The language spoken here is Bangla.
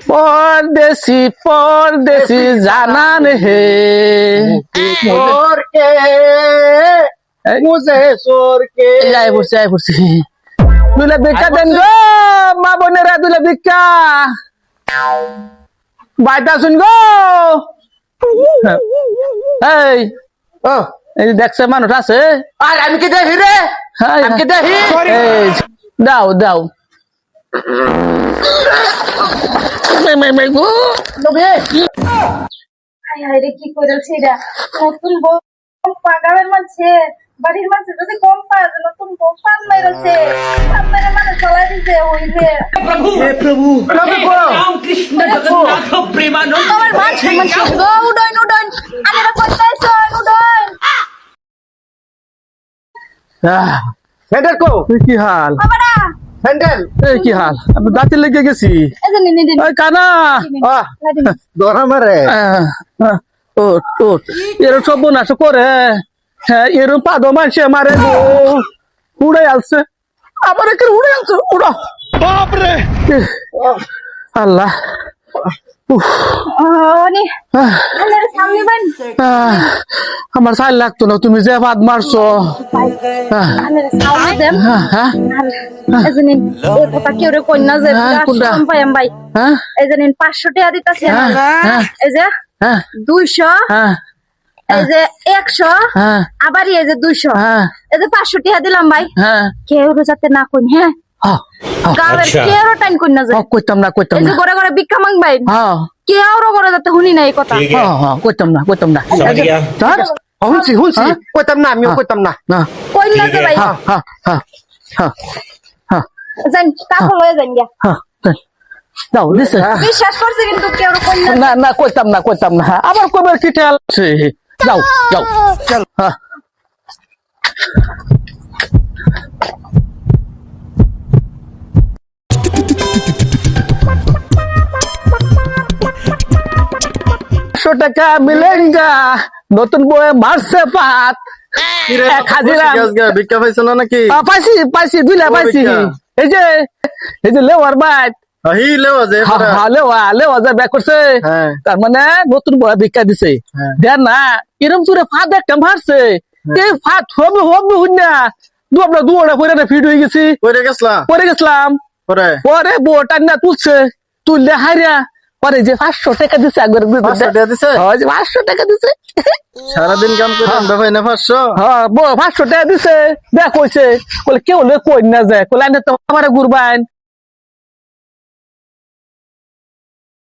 परदेसी परदेसी जाना नहीं छोड़ के मुझे छोड़ के যাই পড়ছি দুলা ভিক্ষা দেন গো মা বোনেরা দুলা ভিক্ষা বাইটা শুন গো এই ও এই দেখছে মানুষ আছে আর আমি কি দেখি রে আমি কি দেখি এই দাও দাও মে গো লোকে হায় হায় রে কি করেছে এটা নতুন বউ পাগাবের মাঝে বাড়ির মাঝে যদি কম পাওয়া যায় নতুন বউ পান মেরেছে পান মেরে মানে চলাই দিছে ওই যে লোকে কো कृष्ण जगन्नाथ प्रेमानंद তোমার ভাত সমান শেষ গো উডন উডন আরে কোথায়ছো উডন সেন্টার কো কি হাল বাবারা সেন্টার এই কি হাল আমি দাঁতে লেগে গেছি এই যে নিন নিন ওই কানা দরা মারে ও এরম সব বোনাস করে হ্যাঁ এরম পাদো মানুষে মারে গো উড়ে আসছে আবার একে উড়ে আসছে উড়ো বাপরে আল্লাহ ওনি আরে সামনে বান আমার সাইল লাগতো না তুমি যে বাদ মারছো আরে সামনে দেন হ্যাঁ এই যে নিন এই কথা কি ওরে কন্যা যে কোনটা? কম পাইম ভাই হ্যাঁ এই যে নিন 500 টাকা দিতাছেন হ্যাঁ। এই যে হ্যাঁ 200 হ্যাঁ এই যে 100 হ্যাঁ আবার এই যে 200 হ্যাঁ এই যে 500 টাকা দিলাম ভাই হ্যাঁ কেউ যাতে না কইন হ্যাঁ গাবের কেউ টাইম কইন না যায় কইতাম না এই যে ঘরে ঘরে ভিক্ষা মাংবাই হ্যাঁ কেউ ঘরে যাতে শুনি না এই কথা ठीक है কইতাম না समझ गया ধর হুনছি কইতাম না আমিও কইতাম না না কইন না যে ভাই হ্যাঁ হ্যাঁ হ্যাঁ যান কাপড় লয়ে যান গিয়া হ্যাঁ দাও দিছে বিশ্বাস করছে কিন্তু কেউ কইন না না না কইতাম না আবার কইবার কি ঠেল যাও চল হ্যাঁ টাকা মিলেঙ্গা নতুন বয়ে মারছে পাত এক হাজিরা ভিক্ষা পাইছ না নাকি পাইছি দুইলা পাইছি এই যে লেওয়ার বাইট আহিলেও যে লেওয়া যা ব্যাক করছে হ্যাঁ। তার মানে নতুন বয়ে ভিক্ষা দিছে হ্যাঁ। দেন না এরম চুরে ফাঁদ একটা মারছে এই ফাঁদ হবে হুন্না দুবলা দুয়ারে পরে ফিট হয়ে গেছি কইরে গেছলা পরে গেছিলাম পরে পরে বউটা না তুললে হারিয়া পরে যে 500 টাকা দিছে একবার 500 টাকা দিছে? 500 টাকা দিছে সারাদিন কাম করে আমরা ভাই না 500 হ্যাঁ 500 টাকা দিছে দেখ কইছে বলে কেউ কই না যায় কইলে তো আমার গুরবান